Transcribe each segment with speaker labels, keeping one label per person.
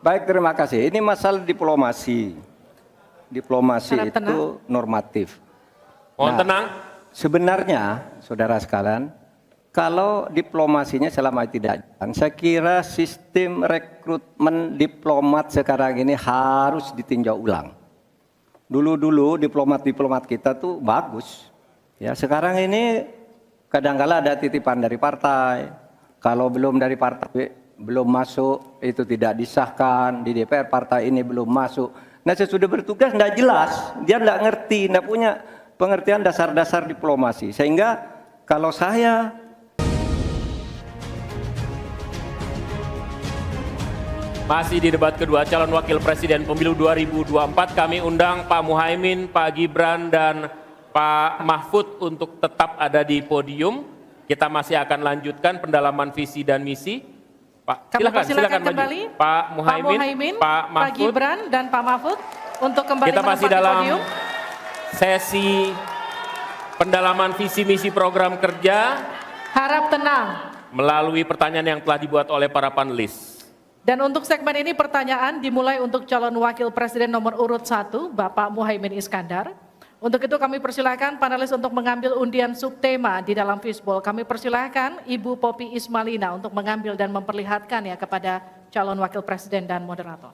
Speaker 1: Baik, terima kasih. Ini masalah diplomasi. Diplomasi
Speaker 2: Harap
Speaker 1: itu
Speaker 2: tenang.
Speaker 1: normatif.
Speaker 3: Mohon tenang.
Speaker 1: Sebenarnya, saudara sekalian, kalau diplomasinya selama tidak jalan, saya kira sistem rekrutmen diplomat sekarang ini harus ditinjau ulang. Dulu-dulu diplomat-diplomat kita tuh bagus. Ya, sekarang ini kadang-kala ada titipan dari partai. Kalau belum dari partai belum masuk, itu tidak disahkan. Di DPR partai ini belum masuk. Nah, sesudah bertugas tidak jelas. Dia tidak ngerti, tidak punya pengertian dasar-dasar diplomasi. Sehingga kalau saya
Speaker 3: Masih di debat kedua calon wakil presiden pemilu 2024, kami undang Pak Muhaimin, Pak Gibran, dan Pak Mahfud untuk tetap ada di podium. Kita masih akan lanjutkan pendalaman visi dan misi. Pak, silakan maju.
Speaker 2: kembali
Speaker 3: Pak Muhaimin, Pak Mahfud,
Speaker 2: Gibran, dan Pak Mahfud untuk kembali
Speaker 3: kita masih
Speaker 2: menempati
Speaker 3: dalam
Speaker 2: podium.
Speaker 3: sesi pendalaman visi misi program kerja
Speaker 2: Harap tenang.
Speaker 3: melalui pertanyaan yang telah dibuat oleh para panelis.
Speaker 2: Dan untuk segmen ini pertanyaan dimulai untuk calon wakil presiden nomor urut 1, Bapak Muhaimin Iskandar. Untuk itu kami persilahkan panelis untuk mengambil undian subtema di dalam fishbowl. Kami persilahkan Ibu Poppy Ismalina untuk mengambil dan memperlihatkan ya kepada calon wakil presiden dan moderator.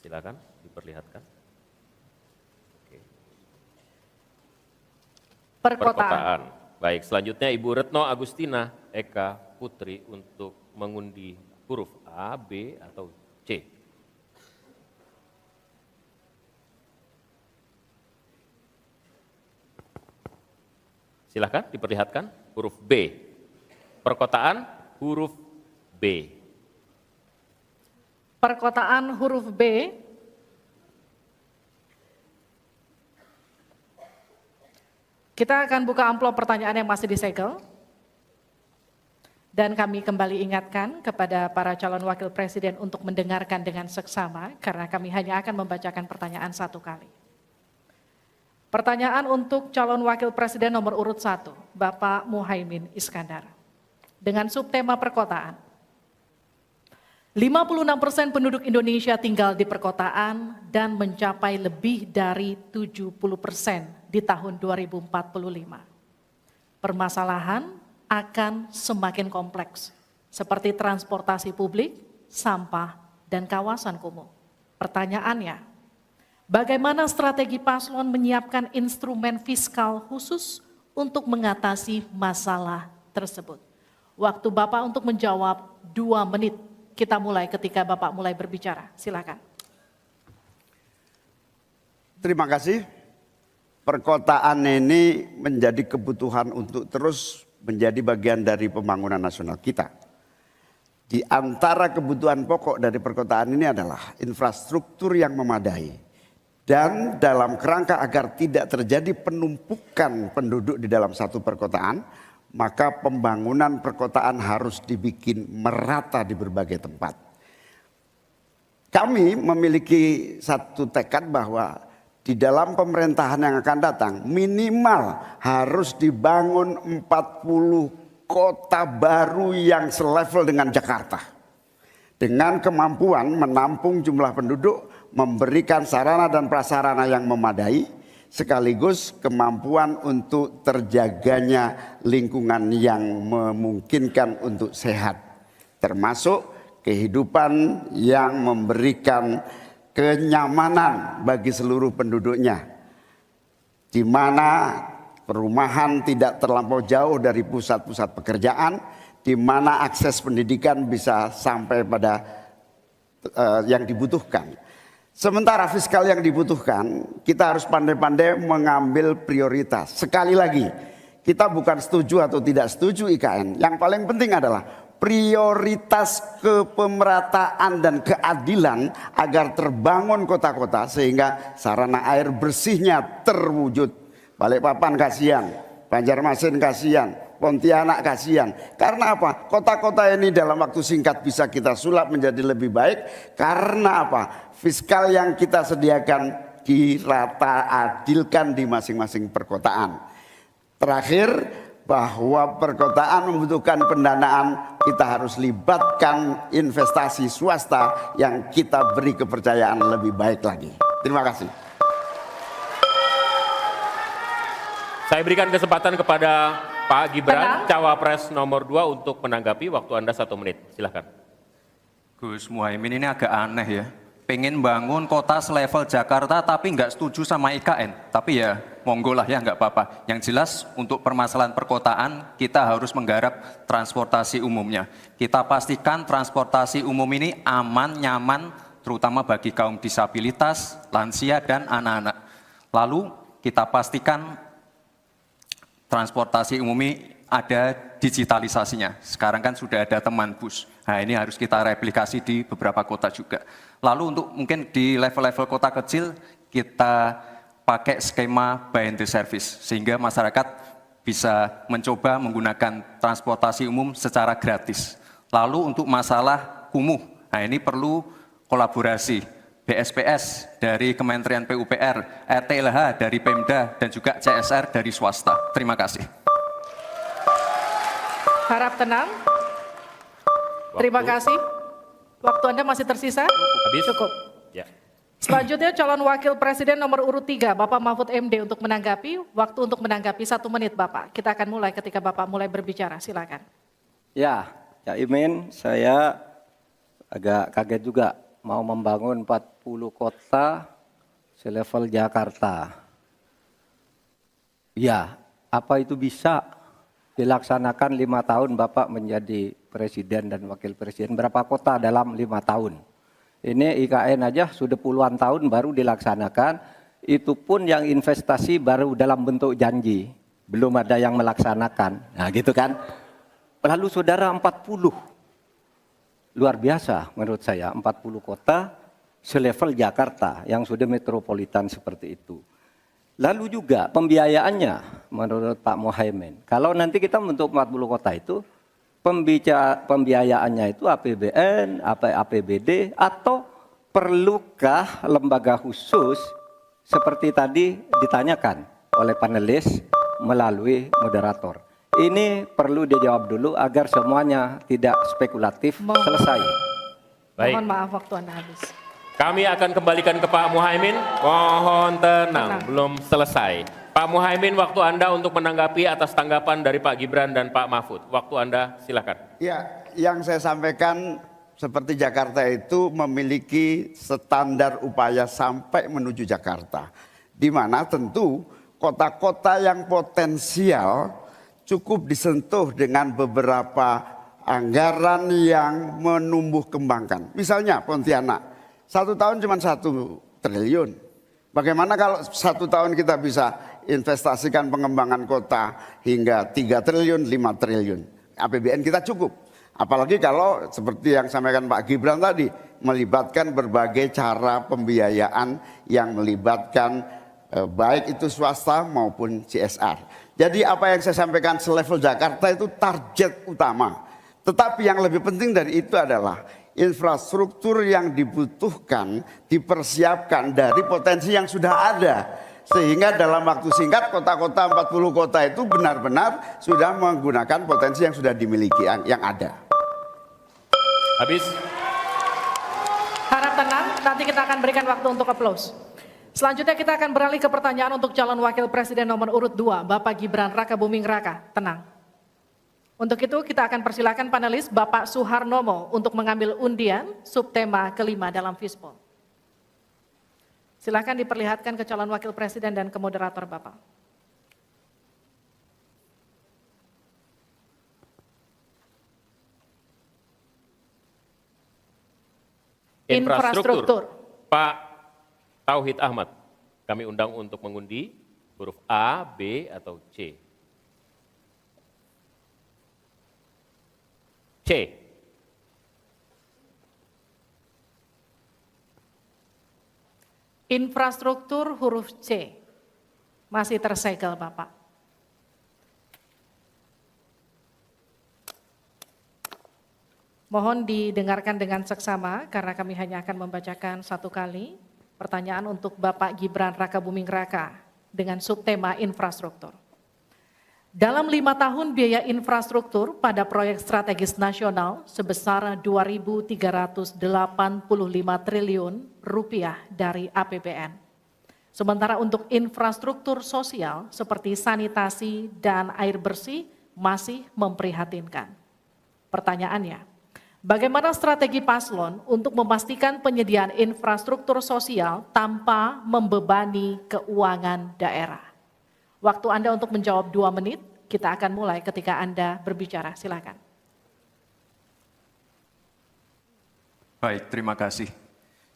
Speaker 3: Silakan diperlihatkan. Oke. Perkotaan. Baik, selanjutnya Ibu Retno Agustina Eka Putri untuk mengundi huruf A, B, atau C. Silakan diperlihatkan huruf B. Perkotaan huruf B.
Speaker 2: Perkotaan huruf B. Kita akan buka amplop pertanyaan yang masih disegel. Dan kami kembali ingatkan kepada para calon wakil presiden untuk mendengarkan dengan seksama, karena kami hanya akan membacakan pertanyaan satu kali. Pertanyaan untuk calon wakil presiden nomor urut 1, Bapak Muhaimin Iskandar. Dengan subtema perkotaan. 56% penduduk Indonesia tinggal di perkotaan dan mencapai lebih dari 70% di tahun 2045. Permasalahan akan semakin kompleks, seperti transportasi publik, sampah, dan kawasan kumuh. Pertanyaannya, bagaimana strategi paslon menyiapkan instrumen fiskal khusus untuk mengatasi masalah tersebut? Waktu Bapak untuk menjawab 2 menit. Kita mulai ketika Bapak mulai berbicara. Silakan.
Speaker 4: Terima kasih. Perkotaan ini menjadi kebutuhan untuk terus menjadi bagian dari pembangunan nasional kita. Di antara kebutuhan pokok dari perkotaan ini adalah infrastruktur yang memadai. Dan dalam kerangka agar tidak terjadi penumpukan penduduk di dalam satu perkotaan, maka pembangunan perkotaan harus dibikin merata di berbagai tempat. Kami memiliki satu tekad bahwa di dalam pemerintahan yang akan datang minimal harus dibangun 40 kota baru yang selevel dengan Jakarta. Dengan kemampuan menampung jumlah penduduk, memberikan sarana dan prasarana yang memadai, sekaligus kemampuan untuk terjaganya lingkungan yang memungkinkan untuk sehat. Termasuk kehidupan yang memberikan kenyamanan bagi seluruh penduduknya. Di mana perumahan tidak terlampau jauh dari pusat-pusat pekerjaan, di mana akses pendidikan bisa sampai pada yang dibutuhkan. Sementara fiskal yang dibutuhkan, kita harus pandai-pandai mengambil prioritas. Sekali lagi, kita bukan setuju atau tidak setuju IKN. Yang paling penting adalah prioritas kepemerataan dan keadilan agar terbangun kota-kota sehingga sarana air bersihnya terwujud. Balikpapan kasihan, Banjarmasin kasihan, Pontianak kasihan. Karena apa? Kota-kota ini dalam waktu singkat bisa kita sulap menjadi lebih baik. Karena apa? fiskal yang kita sediakan dirata adilkan di masing-masing perkotaan. Terakhir, bahwa perkotaan membutuhkan pendanaan, kita harus libatkan investasi swasta yang kita beri kepercayaan lebih baik lagi. Terima kasih.
Speaker 3: Saya berikan kesempatan kepada Pak Gibran,
Speaker 2: Tenang.
Speaker 3: Cawapres nomor 2 untuk menanggapi. Waktu Anda 1 menit, silakan.
Speaker 5: Gus Muhaimin ini agak aneh ya. Pengen bangun kota selevel Jakarta tapi nggak setuju sama IKN. Tapi ya monggo lah ya, nggak apa-apa. Yang jelas untuk permasalahan perkotaan kita harus menggarap transportasi umumnya. Kita pastikan transportasi umum ini aman, nyaman, terutama bagi kaum disabilitas, lansia, dan anak-anak. Lalu kita pastikan transportasi umum ini ada digitalisasinya. Sekarang kan sudah ada teman bus. Nah ini harus kita replikasi di beberapa kota juga. Lalu untuk mungkin di level-level kota kecil kita pakai skema buy and the service. Sehingga masyarakat bisa mencoba menggunakan transportasi umum secara gratis. Lalu untuk masalah kumuh, nah ini perlu kolaborasi. BSPS dari Kementerian PUPR, RTLH dari Pemda, dan juga CSR dari swasta. Terima kasih.
Speaker 2: Harap tenang. Terima kasih. Waktu Anda masih tersisa?
Speaker 3: Habis?
Speaker 2: Cukup.
Speaker 3: Ya.
Speaker 2: Selanjutnya calon wakil presiden nomor urut 3, Bapak Mahfud MD untuk menanggapi. Waktu untuk menanggapi 1 menit Bapak. Kita akan mulai ketika Bapak mulai berbicara. Silakan.
Speaker 1: Ya, Cak Imin, saya agak kaget juga mau membangun 40 kota selevel Jakarta. Ya, apa itu bisa dilaksanakan 5 tahun Bapak menjadi presiden dan wakil presiden? Berapa kota dalam 5 tahun? Ini IKN aja sudah puluhan tahun baru dilaksanakan, itu pun yang investasi baru dalam bentuk janji, belum ada yang melaksanakan. Nah gitu kan. Lalu saudara 40, luar biasa menurut saya, 40 kota selevel Jakarta yang sudah metropolitan seperti itu. Lalu juga pembiayaannya menurut Pak Muhaimin, kalau nanti kita membentuk 40 kota itu, pembiayaannya itu APBN, APBD, atau perlukah lembaga khusus seperti tadi ditanyakan oleh panelis melalui moderator. Ini perlu dijawab dulu agar semuanya tidak spekulatif. Selesai.
Speaker 3: Baik.
Speaker 2: Mohon maaf waktu Anda habis.
Speaker 3: Kami akan kembalikan ke Pak Muhaimin. Mohon tenang, belum selesai. Pak Muhaimin, waktu Anda untuk menanggapi atas tanggapan dari Pak Gibran dan Pak Mahfud. Waktu Anda silakan.
Speaker 4: Ya, yang saya sampaikan seperti Jakarta itu memiliki standar upaya sampai menuju Jakarta. Di mana tentu kota-kota yang potensial cukup disentuh dengan beberapa anggaran yang menumbuh kembangkan. Misalnya Pontianak, 1 tahun cuma 1 triliun. Bagaimana kalau 1 tahun kita bisa investasikan pengembangan kota hingga 3 triliun, 5 triliun. APBN kita cukup. Apalagi kalau seperti yang sampaikan Pak Gibran tadi, melibatkan berbagai cara pembiayaan yang melibatkan baik itu swasta maupun CSR. Jadi apa yang saya sampaikan selevel Jakarta itu target utama. Tetapi yang lebih penting dari itu adalah infrastruktur yang dibutuhkan dipersiapkan dari potensi yang sudah ada. Sehingga dalam waktu singkat kota-kota 40 kota itu benar-benar sudah menggunakan potensi yang sudah dimiliki yang ada.
Speaker 3: Habis.
Speaker 2: Harap tenang, nanti kita akan berikan waktu untuk aplaus. Selanjutnya kita akan beralih ke pertanyaan untuk calon wakil presiden nomor urut 2, Bapak Gibran Rakabuming Raka. Tenang. Untuk itu kita akan persilakan panelis Bapak Suharnomo untuk mengambil undian subtema kelima dalam Fishbowl. Silakan diperlihatkan ke calon wakil presiden dan ke moderator Bapak. Infrastruktur.
Speaker 3: Pak Tauhid Ahmad, kami undang untuk mengundi huruf A, B, atau C. C.
Speaker 2: Infrastruktur huruf C. Masih tersegel Bapak. Mohon didengarkan dengan seksama karena kami hanya akan membacakan satu kali. Pertanyaan untuk Bapak Gibran Rakabuming Raka dengan subtema infrastruktur. Dalam 5 tahun biaya infrastruktur pada proyek strategis nasional sebesar 2.385 triliun rupiah dari APBN. Sementara untuk infrastruktur sosial seperti sanitasi dan air bersih masih memprihatinkan. Pertanyaannya, bagaimana strategi paslon untuk memastikan penyediaan infrastruktur sosial tanpa membebani keuangan daerah? Waktu Anda untuk menjawab 2 menit, kita akan mulai ketika Anda berbicara. Silakan.
Speaker 5: Baik, terima kasih.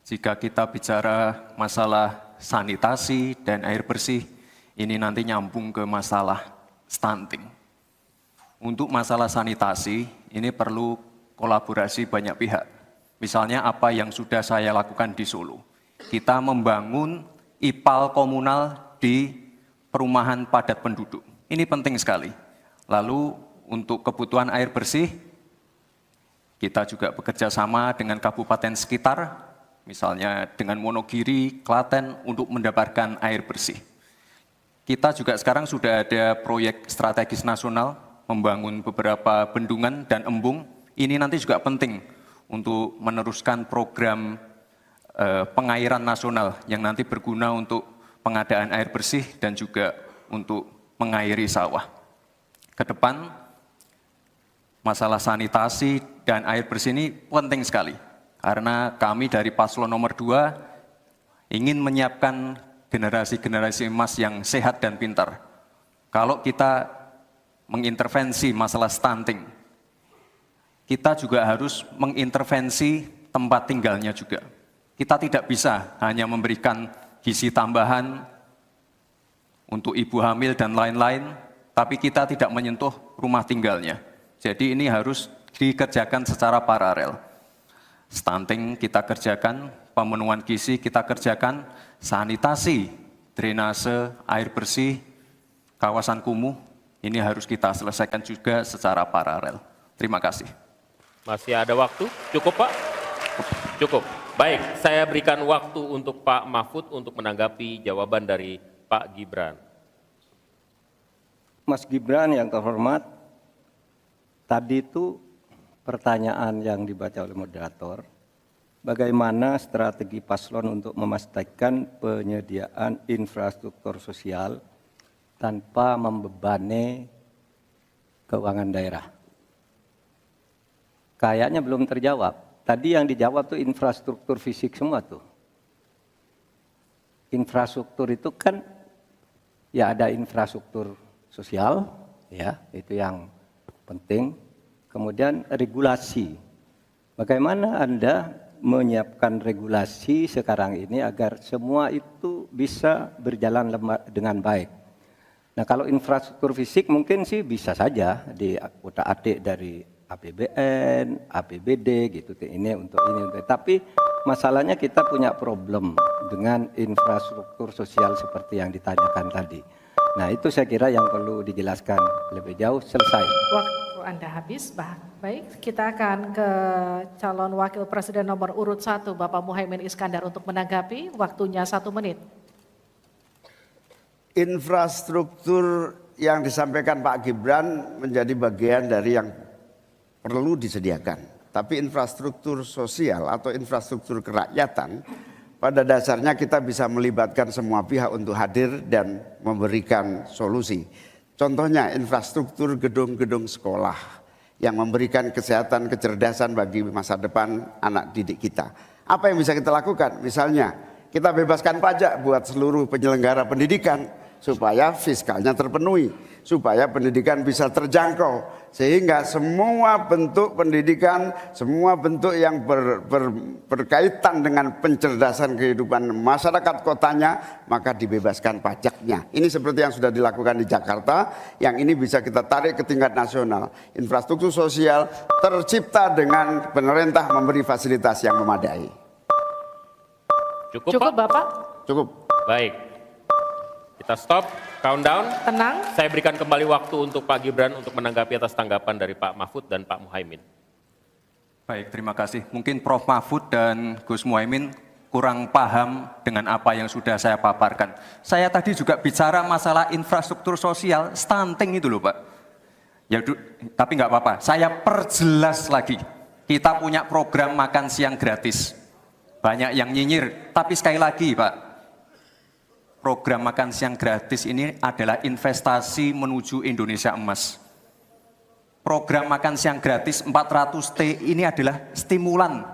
Speaker 5: Jika kita bicara masalah sanitasi dan air bersih, ini nanti nyambung ke masalah stunting. Untuk masalah sanitasi, ini perlu kolaborasi banyak pihak. Misalnya apa yang sudah saya lakukan di Solo. Kita membangun IPAL komunal di perumahan padat penduduk. Ini penting sekali. Lalu untuk kebutuhan air bersih, kita juga bekerja sama dengan kabupaten sekitar, misalnya dengan Wonogiri, Klaten, untuk mendapatkan air bersih. Kita juga sekarang sudah ada proyek strategis nasional, membangun beberapa bendungan dan embung. Ini nanti juga penting untuk meneruskan program pengairan nasional yang nanti berguna untuk pengadaan air bersih dan juga untuk mengairi sawah. Ke depan, masalah sanitasi dan air bersih ini penting sekali. Karena kami dari paslon nomor 2 ingin menyiapkan generasi-generasi emas yang sehat dan pintar. Kalau kita mengintervensi masalah stunting, kita juga harus mengintervensi tempat tinggalnya juga. Kita tidak bisa hanya memberikan gizi tambahan untuk ibu hamil dan lain-lain, tapi kita tidak menyentuh rumah tinggalnya. Jadi ini harus dikerjakan secara paralel. Stunting kita kerjakan, pemenuhan gizi kita kerjakan, sanitasi, drainase, air bersih, kawasan kumuh, ini harus kita selesaikan juga secara paralel. Terima kasih.
Speaker 3: Masih ada waktu? Cukup Pak? Cukup. Baik, saya berikan waktu untuk Pak Mahfud untuk menanggapi jawaban dari Pak Gibran.
Speaker 1: Mas Gibran yang terhormat, tadi itu pertanyaan yang dibaca oleh moderator, bagaimana strategi paslon untuk memastikan penyediaan infrastruktur sosial tanpa membebani keuangan daerah. Kayaknya belum terjawab. Tadi yang dijawab tuh infrastruktur fisik semua tuh. Infrastruktur itu kan ya ada infrastruktur sosial, ya itu yang penting. Kemudian regulasi. Bagaimana Anda menyiapkan regulasi sekarang ini agar semua itu bisa berjalan dengan baik. Nah kalau infrastruktur fisik mungkin sih bisa saja di kota adik dari APBN, APBD gitu ini untuk ini. Tapi masalahnya kita punya problem dengan infrastruktur sosial seperti yang ditanyakan tadi. Nah itu saya kira yang perlu dijelaskan lebih jauh. Selesai.
Speaker 2: Waktu Anda habis, baik kita akan ke calon wakil presiden nomor urut 1 Bapak Muhaimin Iskandar untuk menanggapi, waktunya 1 menit.
Speaker 4: Infrastruktur yang disampaikan Pak Gibran menjadi bagian dari yang perlu disediakan. Tapi infrastruktur sosial atau infrastruktur kerakyatan, pada dasarnya kita bisa melibatkan semua pihak untuk hadir dan memberikan solusi. Contohnya infrastruktur gedung-gedung sekolah yang memberikan kesehatan, kecerdasan bagi masa depan anak didik kita. Apa yang bisa kita lakukan? Misalnya kita bebaskan pajak buat seluruh penyelenggara pendidikan supaya fiskalnya terpenuhi, supaya pendidikan bisa terjangkau, sehingga semua bentuk pendidikan, semua bentuk yang berkaitan dengan pencerdasan kehidupan masyarakat kotanya, maka dibebaskan pajaknya. Ini seperti yang sudah dilakukan di Jakarta, yang ini bisa kita tarik ke tingkat nasional. Infrastruktur sosial tercipta dengan pemerintah memberi fasilitas yang memadai.
Speaker 3: Cukup Pak?
Speaker 2: Bapak?
Speaker 4: Cukup.
Speaker 3: Baik. Kita stop, countdown.
Speaker 2: Tenang.
Speaker 3: Saya berikan kembali waktu untuk Pak Gibran untuk menanggapi atas tanggapan dari Pak Mahfud dan Pak Muhaimin.
Speaker 5: Baik, terima kasih. Mungkin Prof. Mahfud dan Gus Muhaimin kurang paham dengan apa yang sudah saya paparkan. Saya tadi juga bicara masalah infrastruktur sosial, stunting itu loh Pak. Ya, tapi nggak apa-apa, saya perjelas lagi. Kita punya program makan siang gratis. Banyak yang nyinyir, tapi sekali lagi Pak, program makan siang gratis ini adalah investasi menuju Indonesia emas. Program makan siang gratis 400T ini adalah stimulan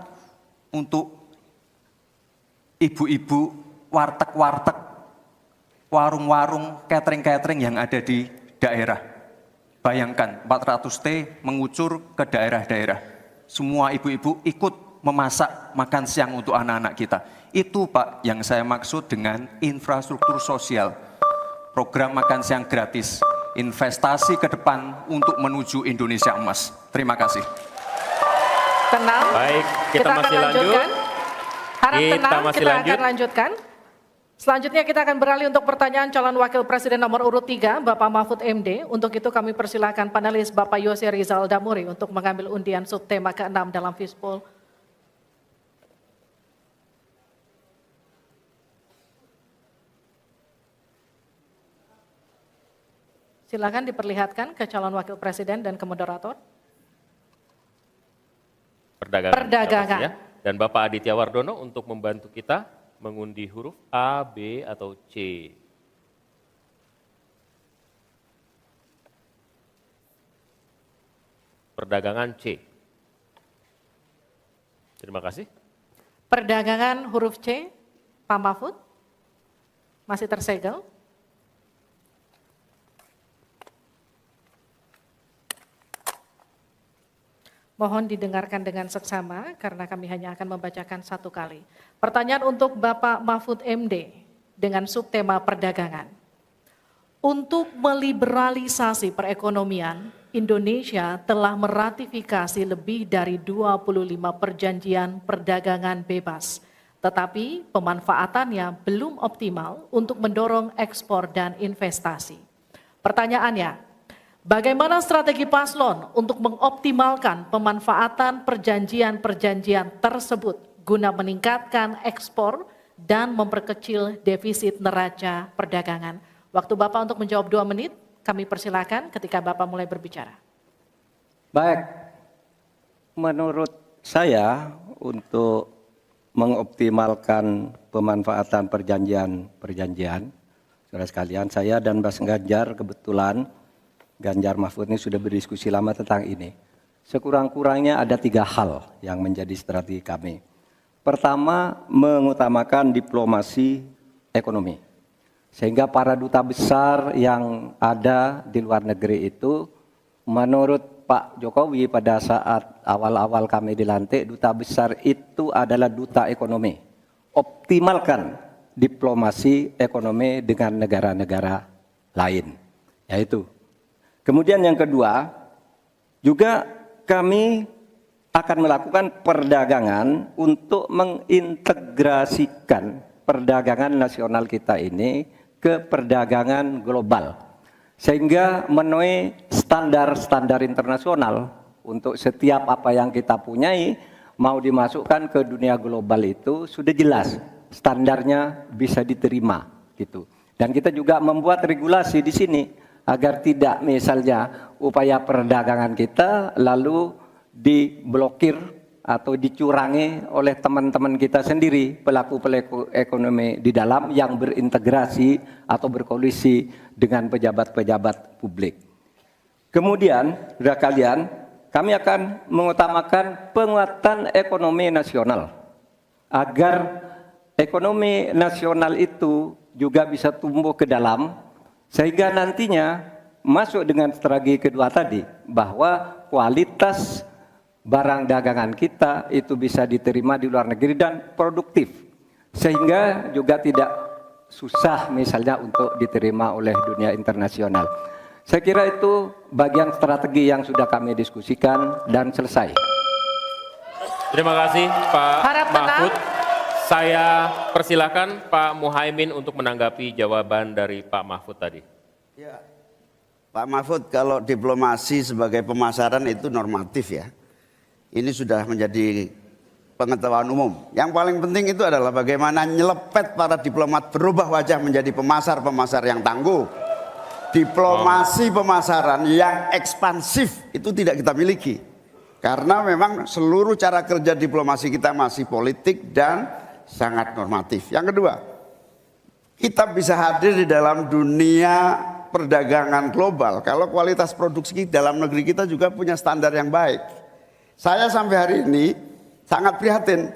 Speaker 5: untuk ibu-ibu, warteg-warteg, warung-warung, catering-catering yang ada di daerah. Bayangkan 400T mengucur ke daerah-daerah. Semua ibu-ibu ikut memasak makan siang untuk anak-anak kita. Itu Pak yang saya maksud dengan infrastruktur sosial. Program makan siang gratis, investasi ke depan untuk menuju Indonesia emas. Terima kasih.
Speaker 2: Tenang.
Speaker 3: Baik, kita
Speaker 2: akan
Speaker 3: masih lanjut.
Speaker 2: lanjutkan. Harap
Speaker 3: Kita
Speaker 2: tenang,
Speaker 3: masih
Speaker 2: kita
Speaker 3: lanjut.
Speaker 2: akan lanjutkan. Selanjutnya kita akan beralih untuk pertanyaan calon wakil presiden nomor urut 3, Bapak Mahfud MD. Untuk itu kami persilakan panelis Bapak Yose Rizal Damuri untuk mengambil undian subtema ke-6 dalam Fishbowl. Silakan diperlihatkan ke calon wakil presiden dan ke moderator. Perdagangan.
Speaker 3: Ya. Dan Bapak Aditya Wardono untuk membantu kita mengundi huruf A, B, atau C. Perdagangan C. Terima kasih.
Speaker 2: Perdagangan huruf C, Pak Mahfud. Masih tersegel. Mohon didengarkan dengan seksama karena kami hanya akan membacakan satu kali. Pertanyaan untuk Bapak Mahfud MD dengan subtema perdagangan. Untuk meliberalisasi perekonomian, Indonesia telah meratifikasi lebih dari 25 perjanjian perdagangan bebas. Tetapi pemanfaatannya belum optimal untuk mendorong ekspor dan investasi. Pertanyaannya, bagaimana strategi paslon untuk mengoptimalkan pemanfaatan perjanjian-perjanjian tersebut guna meningkatkan ekspor dan memperkecil defisit neraca perdagangan? Waktu Bapak untuk menjawab 2 menit, kami persilakan ketika Bapak mulai berbicara.
Speaker 1: Baik, menurut saya untuk mengoptimalkan pemanfaatan perjanjian-perjanjian, saudara sekalian, saya dan Mas Ganjar kebetulan Ganjar Mahfud ini sudah berdiskusi lama tentang ini. Sekurang-kurangnya ada 3 hal yang menjadi strategi kami. Pertama, mengutamakan diplomasi ekonomi. Sehingga para duta besar yang ada di luar negeri itu, menurut Pak Jokowi pada saat awal-awal kami dilantik, duta besar itu adalah duta ekonomi. Optimalkan diplomasi ekonomi dengan negara-negara lain. Yaitu. Kemudian yang kedua, juga kami akan melakukan perdagangan untuk mengintegrasikan perdagangan nasional kita ini ke perdagangan global. Sehingga memenuhi standar-standar internasional untuk setiap apa yang kita punyai mau dimasukkan ke dunia global itu sudah jelas. Standarnya bisa diterima gitu. Dan kita juga membuat regulasi di sini agar tidak misalnya upaya perdagangan kita lalu diblokir atau dicurangi oleh teman-teman kita sendiri, pelaku-pelaku ekonomi di dalam yang berintegrasi atau berkoalisi dengan pejabat-pejabat publik. Kemudian, saudara kalian, kami akan mengutamakan penguatan ekonomi nasional agar ekonomi nasional itu juga bisa tumbuh ke dalam sehingga nantinya masuk dengan strategi kedua tadi bahwa kualitas barang dagangan kita itu bisa diterima di luar negeri dan produktif sehingga juga tidak susah misalnya untuk diterima oleh dunia internasional. Saya kira itu bagian strategi yang sudah kami diskusikan dan selesai.
Speaker 3: Terima kasih Pak
Speaker 2: Harap tenang.
Speaker 3: Mahfud. Saya persilakan Pak Muhaimin untuk menanggapi jawaban dari Pak Mahfud tadi.
Speaker 4: Ya, Pak Mahfud, kalau diplomasi sebagai pemasaran itu normatif ya. Ini sudah menjadi pengetahuan umum. Yang paling penting itu adalah bagaimana nyelepet para diplomat berubah wajah menjadi pemasar-pemasar yang tangguh. Diplomasi pemasaran yang ekspansif itu tidak kita miliki. Karena memang seluruh cara kerja diplomasi kita masih politik dan sangat normatif. Yang kedua, kita bisa hadir di dalam dunia perdagangan global kalau kualitas produksi dalam negeri kita juga punya standar yang baik. Saya sampai hari ini sangat prihatin.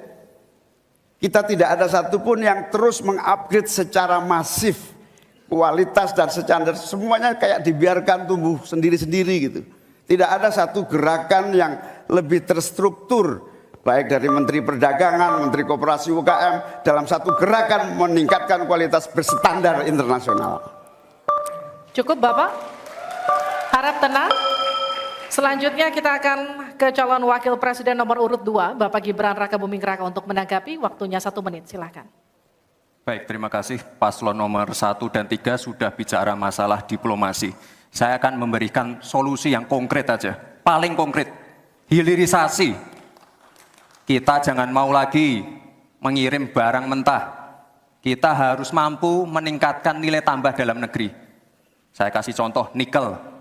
Speaker 4: Kita tidak ada satupun yang terus mengupgrade secara masif kualitas dan standar. Semuanya kayak dibiarkan tumbuh sendiri-sendiri gitu. Tidak ada satu gerakan yang lebih terstruktur, baik dari Menteri Perdagangan, Menteri Koperasi UKM, dalam satu gerakan meningkatkan kualitas berstandar internasional.
Speaker 2: Cukup Bapak? Harap tenang. Selanjutnya kita akan ke calon wakil presiden nomor urut 2, Bapak Gibran Raka Buming Raka untuk menanggapi. Waktunya 1 menit, silakan.
Speaker 5: Baik, terima kasih. Paslon nomor 1 dan 3 sudah bicara masalah diplomasi. Saya akan memberikan solusi yang konkret aja. Paling konkret, hilirisasi. Kita jangan mau lagi mengirim barang mentah. Kita harus mampu meningkatkan nilai tambah dalam negeri. Saya kasih contoh, nikel.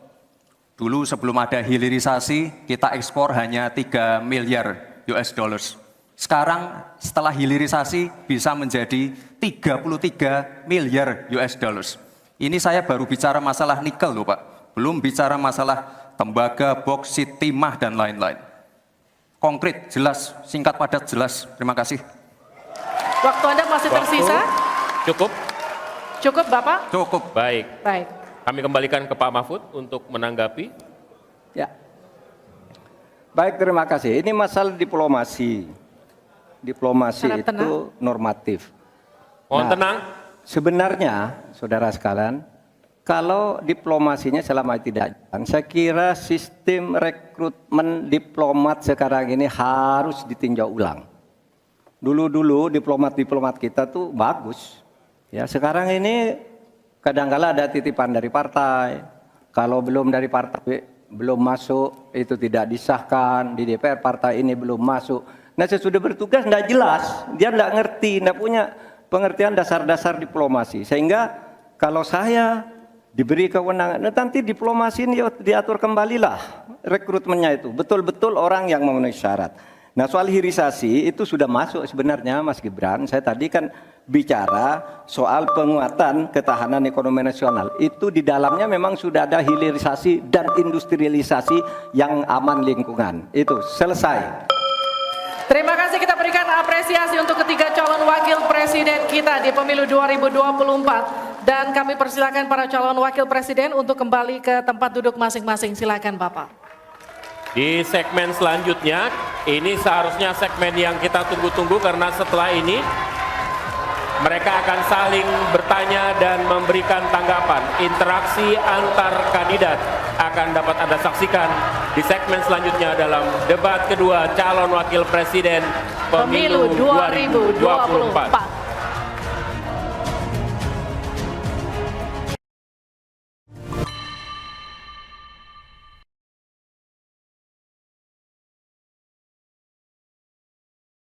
Speaker 5: Dulu sebelum ada hilirisasi, kita ekspor hanya 3 miliar US dollars. Sekarang setelah hilirisasi bisa menjadi 33 miliar US dollars. Ini saya baru bicara masalah nikel loh Pak. Belum bicara masalah tembaga, boksit, timah, dan lain-lain. Konkret, jelas, singkat, padat, jelas. Terima kasih.
Speaker 2: Waktu Anda masih tersisa?
Speaker 3: Cukup?
Speaker 2: Cukup Bapak?
Speaker 3: Cukup. Baik.
Speaker 2: Baik.
Speaker 3: Kami kembalikan ke Pak Mahfud untuk menanggapi.
Speaker 1: Ya. Baik, terima kasih. Ini masalah diplomasi. Diplomasi
Speaker 2: Harap
Speaker 1: itu
Speaker 2: tenang.
Speaker 1: normatif.
Speaker 3: Mohon tenang.
Speaker 1: Sebenarnya, saudara sekalian, kalau diplomasinya selama tidak jalan, saya kira sistem rekrutmen diplomat sekarang ini harus ditinjau ulang. Dulu-dulu diplomat-diplomat kita tuh bagus. Ya, sekarang ini kadang-kala ada titipan dari partai, kalau belum dari partai belum masuk, itu tidak disahkan, di DPR partai ini belum masuk. Nah sesudah bertugas tidak jelas, dia tidak ngerti, tidak punya pengertian dasar-dasar diplomasi. Sehingga kalau saya diberi kewenangan, nanti diplomasi ini diatur kembalilah rekrutmennya itu, betul-betul orang yang memenuhi syarat. Nah soal hilirisasi itu sudah masuk sebenarnya Mas Gibran, saya tadi kan bicara soal penguatan ketahanan ekonomi nasional. Itu di dalamnya memang sudah ada hilirisasi dan industrialisasi yang aman lingkungan. Itu selesai.
Speaker 2: Terima kasih, kita berikan apresiasi untuk ketiga calon wakil presiden kita di pemilu 2024. Dan kami persilakan para calon wakil presiden untuk kembali ke tempat duduk masing-masing. Silakan Bapak.
Speaker 3: Di segmen selanjutnya, ini seharusnya segmen yang kita tunggu-tunggu karena setelah ini mereka akan saling bertanya dan memberikan tanggapan. Interaksi antar kandidat akan dapat Anda saksikan di segmen selanjutnya dalam debat kedua calon wakil presiden pemilu 2024.